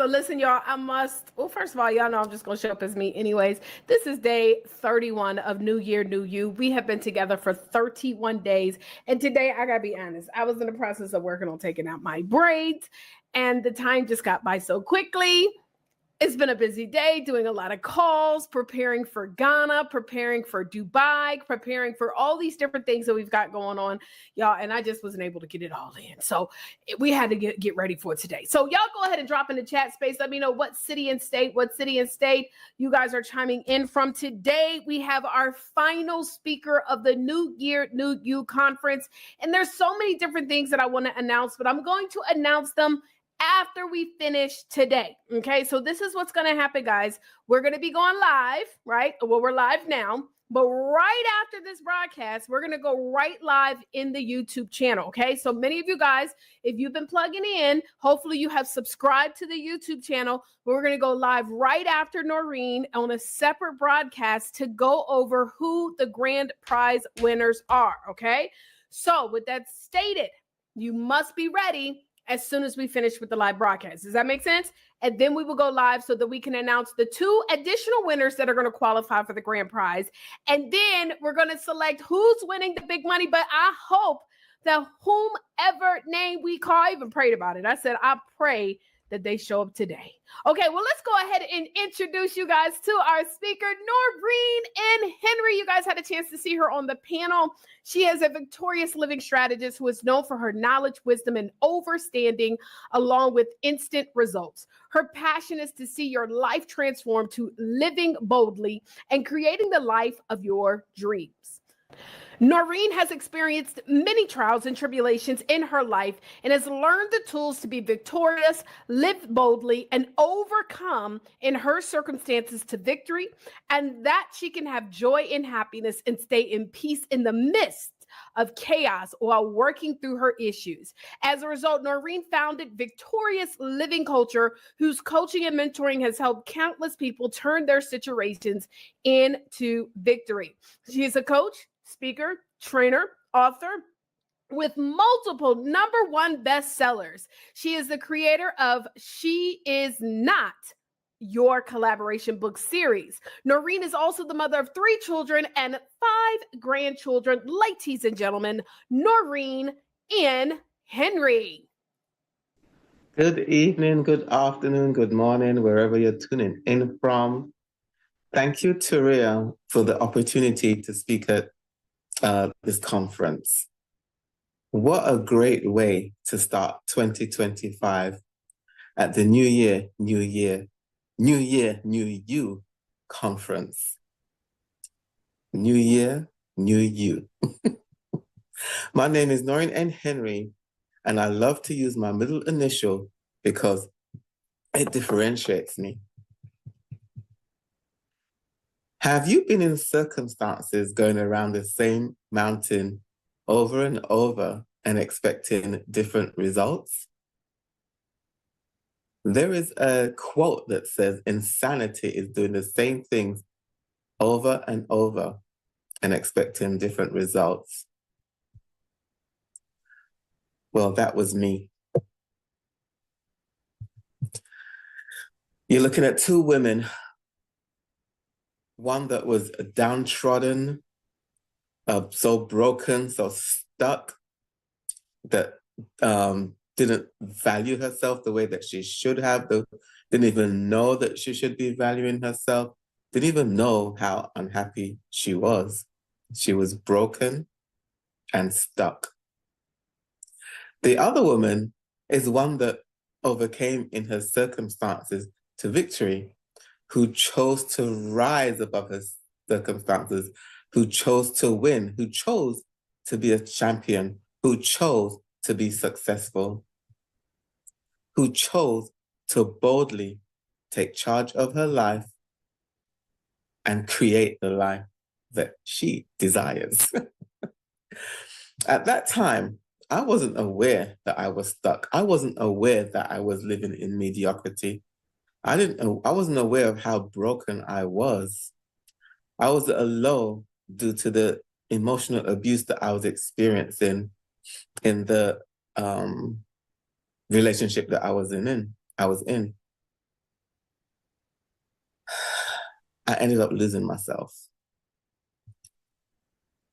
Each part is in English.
So listen, y'all, well, first of all, y'all know I'm just going to show up as me anyways. This is day 31 of New Year, New You. We have been together for 31 days. And today, I got to be honest, I was in the process of working on taking out my braids, and the time just got by so quickly. It's been a busy day, doing a lot of calls, preparing for Ghana, preparing for Dubai, preparing for all these different things that we've got going on, y'all. And I just wasn't able to get it all in. So we had to get ready for today. So y'all go ahead and drop in the chat space. Let me know what city and state you guys are chiming in from. Today, we have our final speaker of the New Year, New You conference. And there's so many different things that I want to announce, but I'm going to announce them after we finish today. Okay, so this is what's going to happen, guys. We're going to be going live, right? Well, we're live now, but right after this broadcast, we're going to go right live in the YouTube channel. Okay, so many of you guys, if you've been plugging in, hopefully you have subscribed to the YouTube channel. We're going to go live right after Noreen on a separate broadcast to go over who the grand prize winners are. Okay, so with that stated, you must be ready as soon as we finish with the live broadcast. Does that make sense? And then we will go live so that we can announce the 2 additional winners that are going to qualify for the grand prize. And then we're going to select who's winning the big money. But I hope that whomever name we call, I even prayed about it. I said, I pray that they show up today. Okay, well, let's go ahead and introduce you guys to our speaker, Noreen and Henry. You guys had a chance to see her on the panel. She is a victorious living strategist who is known for her knowledge, wisdom, and overstanding, along with instant results. Her passion is to see your life transformed to living boldly and creating the life of your dreams. Noreen has experienced many trials and tribulations in her life and has learned the tools to be victorious, live boldly, and overcome in her circumstances to victory, and that she can have joy and happiness and stay in peace in the midst of chaos while working through her issues. As a result, Noreen founded Victorious Living Culture, whose coaching and mentoring has helped countless people turn their situations into victory. She is a coach, speaker, trainer, author with multiple #1 bestsellers. She is the creator of She Is Not Your Collaboration book series. Noreen is also the mother of 3 children and 5 grandchildren. Ladies and gentlemen, Noreen and Henry. Good evening, good afternoon, good morning, wherever you're tuning in from. Thank you, Taria, for the opportunity to speak at this conference. What a great way to start 2025 at the New Year, New You conference. New Year, New You. My name is Noreen N. Henry, and I love to use my middle initial because it differentiates me. Have you been in circumstances going around the same mountain over and over and expecting different results? There is a quote that says, insanity is doing the same things over and over and expecting different results. Well, that was me. You're looking at 2 women, one that was downtrodden, so broken, so stuck, that didn't value herself the way that she should have, didn't even know that she should be valuing herself, didn't even know how unhappy she was. She was broken and stuck. The other woman is one that overcame in her circumstances to victory, who chose to rise above her circumstances, who chose to win, who chose to be a champion, who chose to be successful, who chose to boldly take charge of her life and create the life that she desires. At that time, I wasn't aware that I was stuck. I wasn't aware that I was living in mediocrity. I wasn't aware of how broken I was. I was at a low due to the emotional abuse that I was experiencing in the relationship that I was in. I ended up losing myself.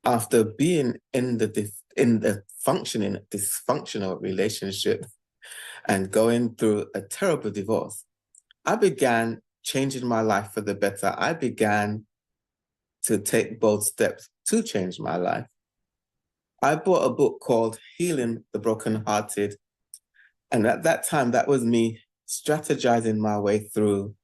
After being in the functioning dysfunctional relationship and going through a terrible divorce, I began changing my life for the better. I began to take bold steps to change my life. I bought a book called Healing the Brokenhearted. And at that time, that was me strategizing my way through,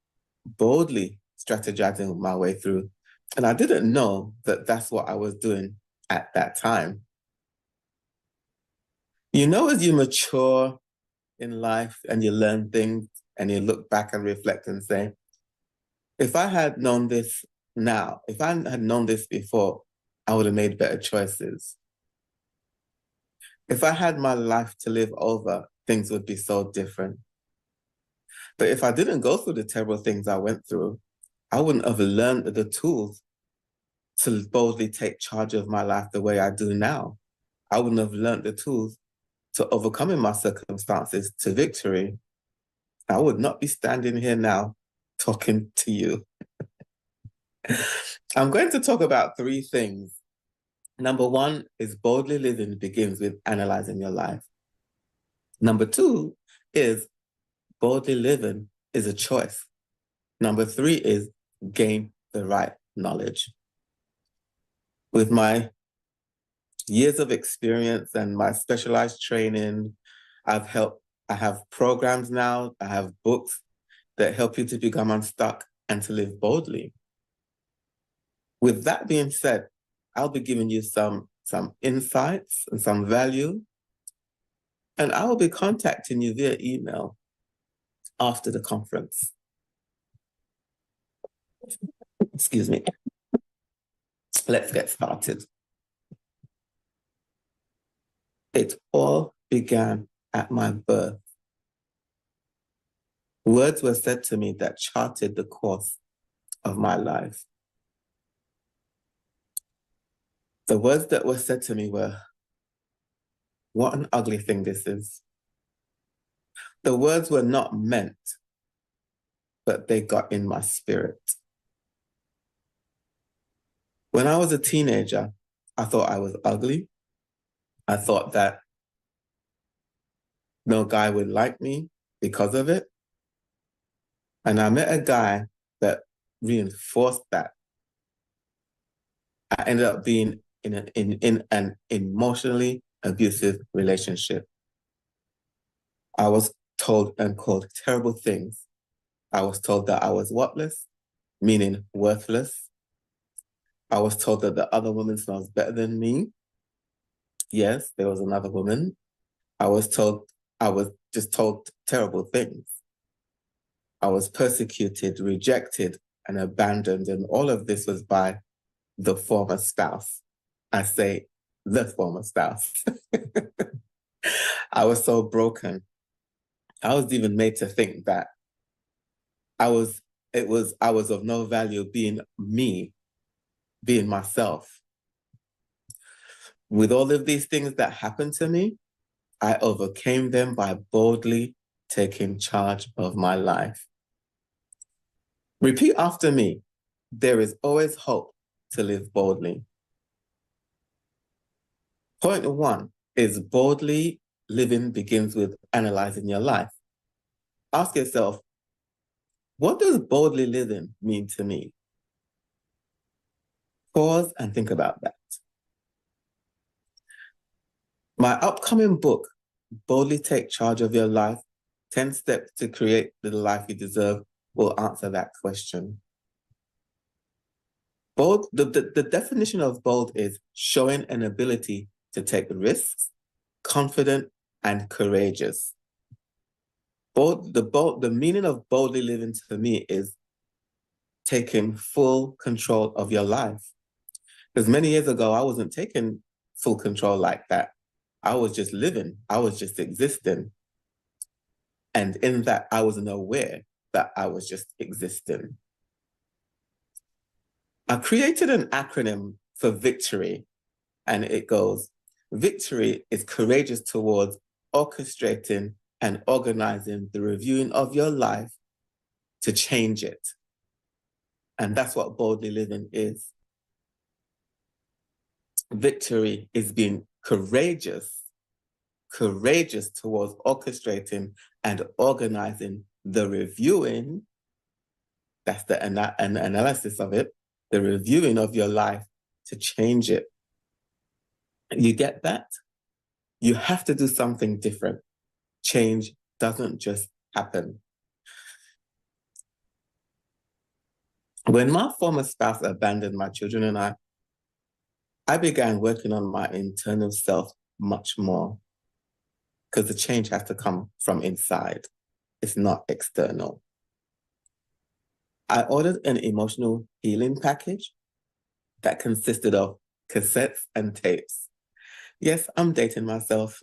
boldly strategizing my way through. And I didn't know that that's what I was doing at that time. You know, as you mature in life and you learn things and you look back and reflect and say, if I had known this now, if I had known this before, I would have made better choices. If I had my life to live over, things would be so different. But if I didn't go through the terrible things I went through, I wouldn't have learned the tools to boldly take charge of my life the way I do now. I wouldn't have learned the tools to overcoming my circumstances to victory. I would not be standing here now talking to you. I'm going to talk about three things. Number one is boldly living begins with analyzing your life. Number two is boldly living is a choice. Number three is gain the right knowledge. With my years of experience and my specialized training, I have programs now, I have books that help you to become unstuck and to live boldly. With that being said, I'll be giving you some insights and some value, and I will be contacting you via email after the conference. Excuse me. Let's get started. It all began at my birth. Words were said to me that charted the course of my life. The words that were said to me were, "What an ugly thing this is." The words were not meant, but they got in my spirit. When I was a teenager, I thought I was ugly. I thought that no guy would like me because of it. And I met a guy that reinforced that. I ended up being in an emotionally abusive relationship. I was told and called terrible things. I was told that I was whatless, meaning worthless. I was told that the other woman smells better than me. Yes, there was another woman. I was just told terrible things. I was persecuted, rejected, and abandoned. And all of this was by the former spouse. I say the former spouse. I was so broken. I was even made to think that I was of no value being me, being myself. With all of these things that happened to me, I overcame them by boldly taking charge of my life. Repeat after me. There is always hope to live boldly. Point one is boldly living begins with analyzing your life. Ask yourself, what does boldly living mean to me? Pause and think about that. My upcoming book, Boldly Take Charge of Your Life, 10 Steps to Create the Life You Deserve, will answer that question. Bold, the definition of bold is showing an ability to take risks, confident and courageous. The meaning of boldly living to me is taking full control of your life. Because many years ago, I wasn't taking full control like that. I was just living. I was just existing. And in that, I wasn't aware that I was just existing. I created an acronym for victory, and it goes, victory is courageous towards orchestrating and organizing the reviewing of your life to change it. And that's what boldly living is. Victory is being courageous towards orchestrating and organizing the reviewing, that's the analysis of it, the reviewing of your life to change it. You get that? You have to do something different. Change doesn't just happen. When my former spouse abandoned my children and I began working on my internal self much more, because the change has to come from inside. It's not external. I ordered an emotional healing package that consisted of cassettes and tapes. Yes, I'm dating myself.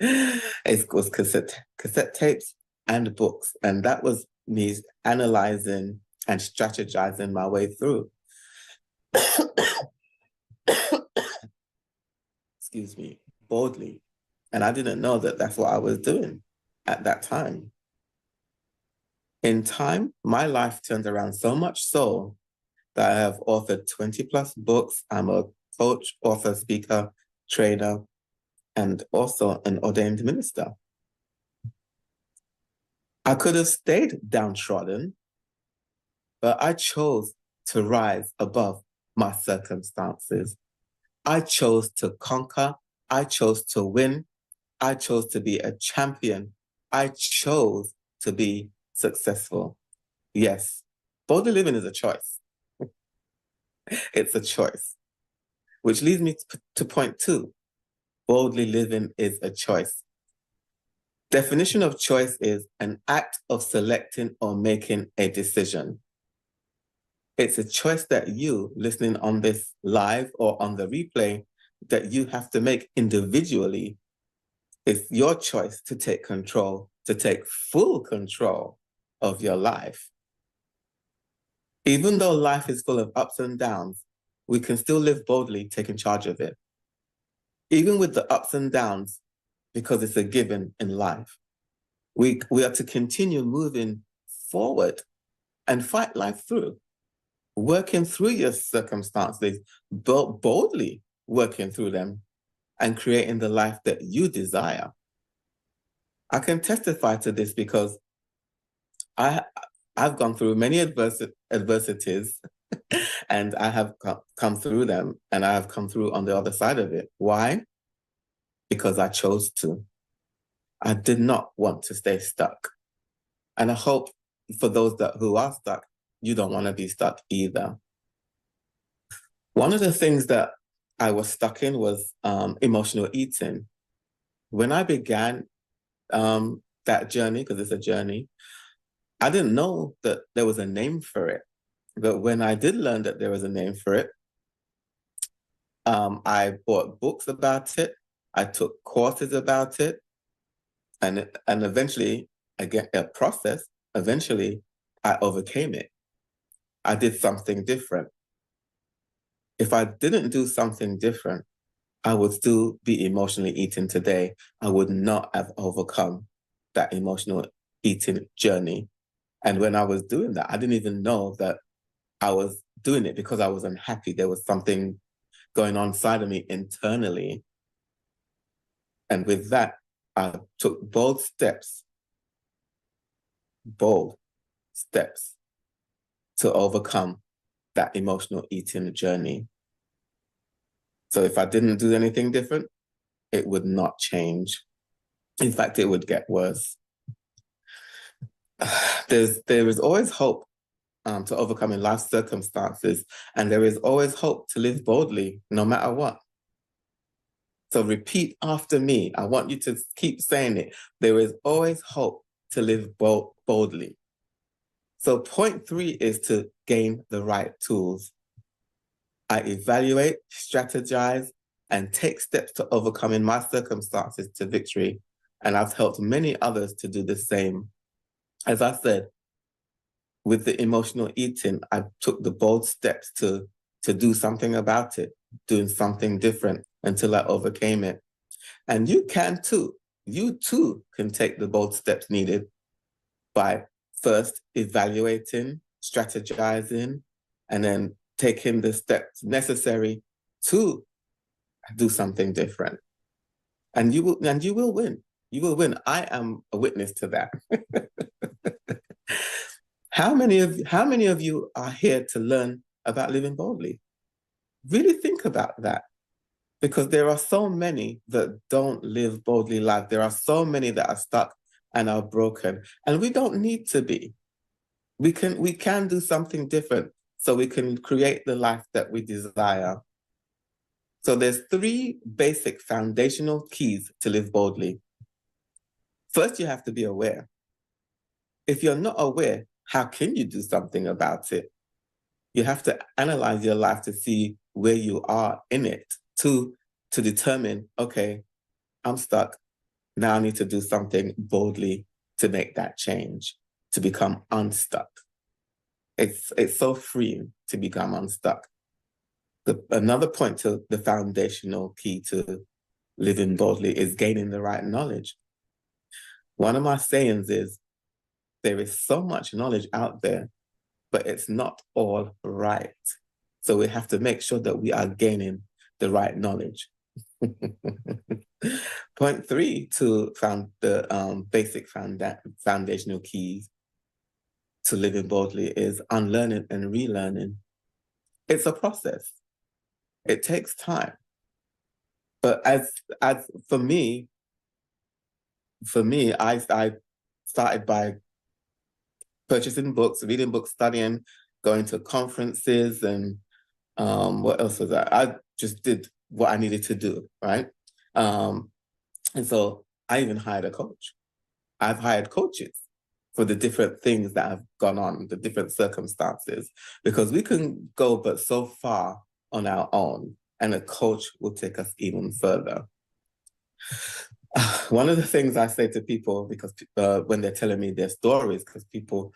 It was cassette tapes and books. And that was me analyzing and strategizing my way through. Excuse me, boldly. And I didn't know that that's what I was doing at that time. In time, my life turned around so much so that I have authored 20 plus books. I'm a coach, author, speaker, trainer, and also an ordained minister. I could have stayed downtrodden, but I chose to rise above my circumstances. I chose to conquer. I chose to win. I chose to be a champion. I chose to be successful. Yes, boldly living is a choice. It's a choice, which leads me to point 2. Boldly living is a choice. Definition of choice is an act of selecting or making a decision. It's a choice that you, listening on this live or on the replay, that you have to make individually. It's your choice to take control, to take full control of your life. Even though life is full of ups and downs, we can still live boldly, taking charge of it. Even with the ups and downs, because it's a given in life. We are to continue moving forward and fight life through, working through your circumstances, boldly working through them and creating the life that you desire. I can testify to this because I've gone through many adversities and I have come through them, and I have come through on the other side of it. Why? Because I chose to. I did not want to stay stuck. And I hope for those who are stuck, you don't want to be stuck either. One of the things that I was stuck in was emotional eating. When I began that journey, because it's a journey, I didn't know that there was a name for it. But when I did learn that there was a name for it, I bought books about it. I took courses about it. And eventually, again, a process, eventually I overcame it. I did something different. If I didn't do something different, I would still be emotionally eating today. I would not have overcome that emotional eating journey. And when I was doing that, I didn't even know that I was doing it because I was unhappy. There was something going on inside of me internally. And with that, I took bold steps to overcome that emotional eating journey. So if I didn't do anything different, it would not change. In fact, it would get worse. There is always hope to overcoming life circumstances, and there is always hope to live boldly, no matter what. So repeat after me. I want you to keep saying it. There is always hope to live boldly. So point 3 is to gain the right tools. I evaluate, strategize, and take steps to overcoming my circumstances to victory. And I've helped many others to do the same. As I said, with the emotional eating, I took the bold steps to do something about it, doing something different until I overcame it. And you can too. You too can take the bold steps needed by first evaluating, strategizing, and then taking the steps necessary to do something different. And you will win. You will win. I am a witness to that. How many of you are here to learn about living boldly? Really think about that. Because there are so many that don't live boldly life. There are so many that are stuck and are broken. And we don't need to be. We can do something different so we can create the life that we desire. So there's 3 basic foundational keys to live boldly. First, you have to be aware. If you're not aware, how can you do something about it? You have to analyze your life to see where you are in it, to determine, okay, I'm stuck. Now I need to do something boldly to make that change, to become unstuck. It's so freeing to become unstuck. Another point to the foundational key to living boldly is gaining the right knowledge. One of my sayings is, there is so much knowledge out there, but it's not all right. So we have to make sure that we are gaining the right knowledge. Point 3 to the basic foundational keys to living boldly is unlearning and relearning. It's a process. It takes time. But as for me, I started by purchasing books, reading books, studying, going to conferences, and what else was that? I just did what I needed to do, right? And so I even hired a coach. I've hired coaches for the different things that have gone on, the different circumstances, because we can go but so far on our own, and a coach will take us even further. One of the things I say to people, because when they're telling me their stories, because people,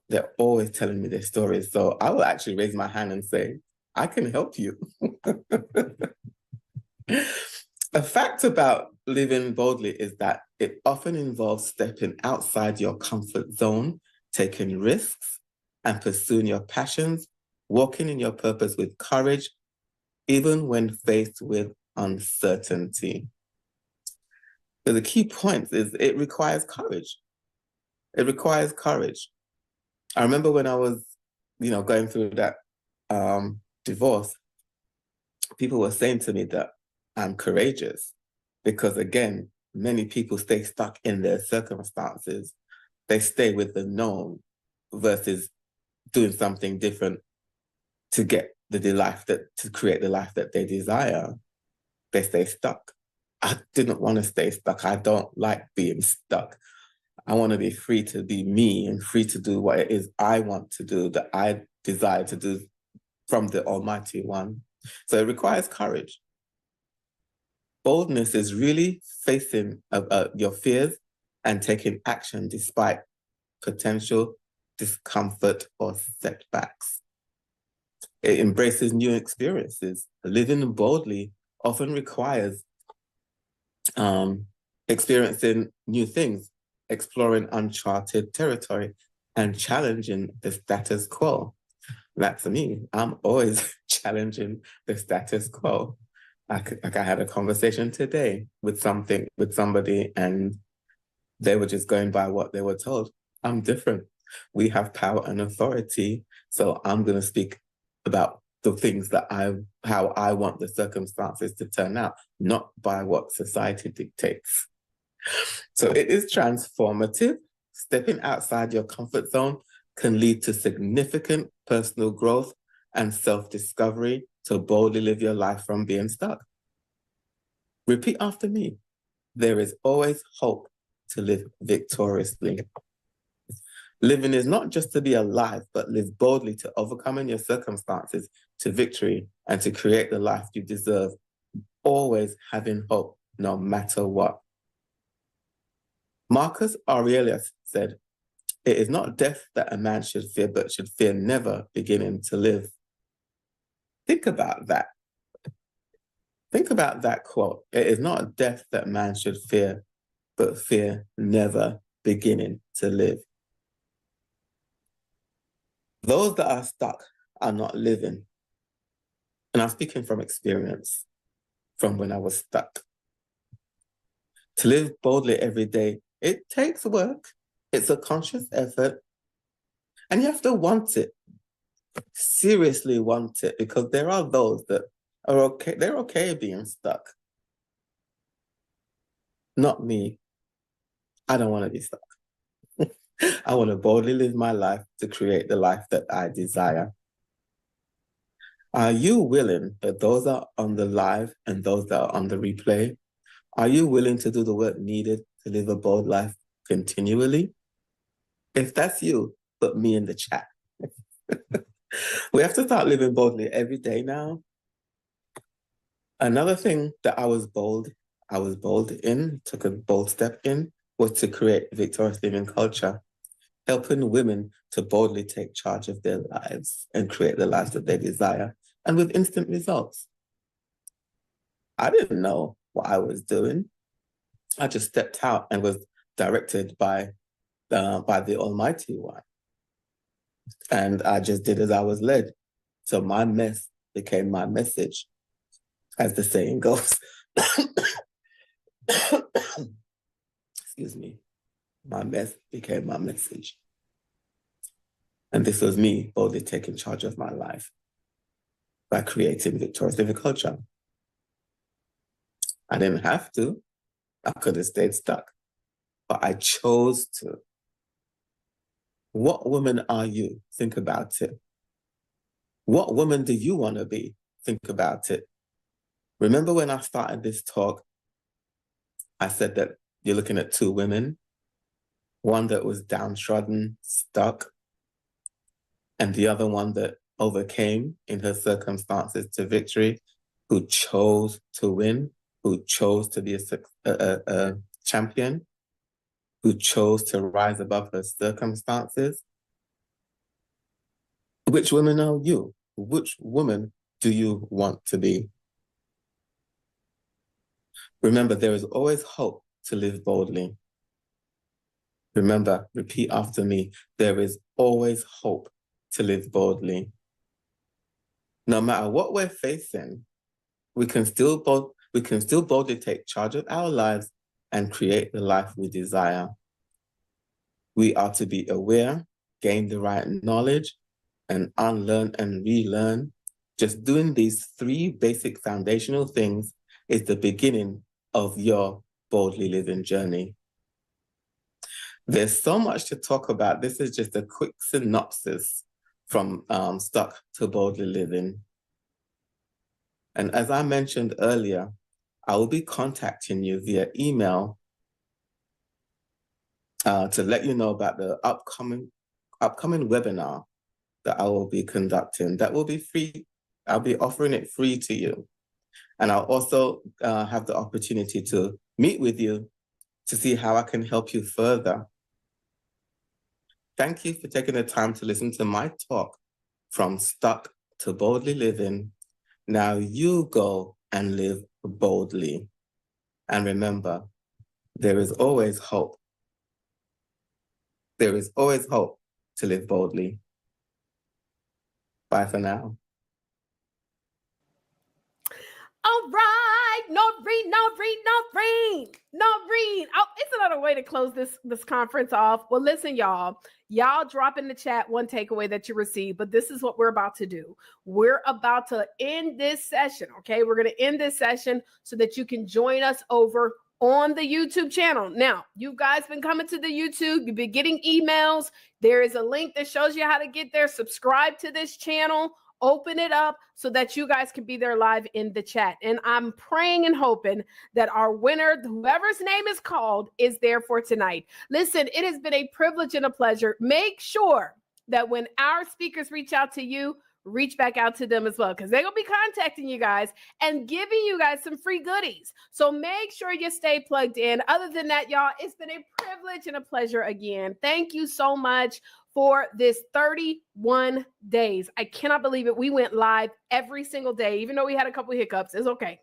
they're always telling me their stories. So I will actually raise my hand and say, I can help you. A fact about living boldly is that it often involves stepping outside your comfort zone, taking risks, and pursuing your passions, walking in your purpose with courage, even when faced with uncertainty. So the key point is it requires courage. It requires courage. I remember when I was, going through that divorce, people were saying to me that I'm courageous because, again, many people stay stuck in their circumstances. They stay with the known versus doing something different to get to create the life that they desire. They stay stuck. I didn't want to stay stuck. I don't like being stuck. I want to be free to be me and free to do what it is I want to do, that I desire to do from the Almighty One. So it requires courage. Boldness is really facing your fears and taking action despite potential discomfort or setbacks. It embraces new experiences. Living boldly often requires experiencing new things, exploring uncharted territory, and challenging the status quo. That's me. I'm always challenging the status quo. I had a conversation today with somebody, and they were just going by what they were told. I'm different. We have power and authority, so I'm going to speak about the things that how I want the circumstances to turn out, not by what society dictates. So it is transformative. Stepping outside your comfort zone can lead to significant personal growth and self-discovery to boldly live your life from being stuck. Repeat after me. There is always hope to live victoriously. Living is not just to be alive, but live boldly to overcoming your circumstances to victory and to create the life you deserve, always having hope no matter what. Marcus Aurelius said, "It is not death that a man should fear, but should fear never beginning to live." Think about that. Think about that quote. It is not death that man should fear, but fear never beginning to live. Those that are stuck are not living. And I'm speaking from experience, from when I was stuck. To live boldly every day, it takes work. It's a conscious effort. And you have to want it, seriously want it, because there are those that are okay. They're okay being stuck. Not me. I don't want to be stuck. I want to boldly live my life to create the life that I desire. Are you willing, that those are on the live and those that are on the replay, are you willing to do the work needed to live a bold life continually? If that's you, put me in the chat. We have to start living boldly every day now. Another thing that I was bold in, took a bold step in, was to create a victorious living culture, helping women to boldly take charge of their lives and create the lives that they desire, and with instant results. I didn't know what I was doing. I just stepped out and was directed by the Almighty One. And I just did as I was led. So my mess became my message, as the saying goes. Excuse me. My mess became my message. And this was me boldly taking charge of my life by creating victorious living culture. I didn't have to. I could have stayed stuck, but I chose to. What woman are you? Think about it. What woman do you want to be? Think about it. Remember when I started this talk, I said that you're looking at two women, one that was downtrodden, stuck, and the other one that overcame in her circumstances to victory, who chose to win, who chose to be a champion, who chose to rise above her circumstances. Which women are you? Which woman do you want to be? Remember, there is always hope to live boldly. Remember, repeat after me, there is always hope to live boldly. No matter what we're facing, we can still boldly take charge of our lives and create the life we desire. We are to be aware, gain the right knowledge, and unlearn and relearn. Just doing these three basic foundational things is the beginning of your boldly living journey. There's so much to talk about. This is just a quick synopsis from Stuck to Boldly Living. And as I mentioned earlier, I will be contacting you via email to let you know about the upcoming webinar that I will be conducting. That will be free. I'll be offering it free to you. And I'll also have the opportunity to meet with you to see how I can help you further. Thank you for taking the time to listen to my talk from Stuck to Boldly Living. Now you go and live boldly. And remember, there is always hope. There is always hope to live boldly. Bye for now. All right, Noreen. Oh, it's another way to close this conference off. Well, listen, y'all drop in the chat one takeaway that you received, but this is what we're about to do. We're about to end this session, okay? We're going to end this session so that you can join us over on the YouTube channel. Now, you guys been coming to the YouTube. You've been getting emails. There is a link that shows you how to get there. Subscribe to this channel. Open it up so that you guys can be there live in the chat. And I'm praying and hoping that our winner, whoever's name is called, is there for tonight. Listen, it has been a privilege and a pleasure. Make sure that when our speakers reach out to you, reach back out to them as well, because they're going to be contacting you guys and giving you guys some free goodies. So make sure you stay plugged in. Other than that, y'all, it's been a privilege and a pleasure again. Thank you so much for this 31 days. I cannot believe it. We went live every single day, even though we had a couple hiccups. It's okay.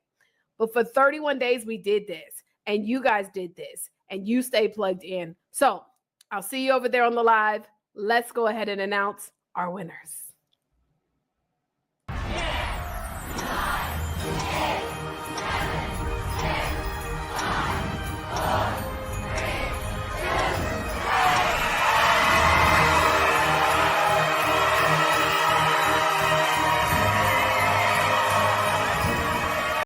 But for 31 days, we did this, and you guys did this, and you stay plugged in. So I'll see you over there on the live. Let's go ahead and announce our winners.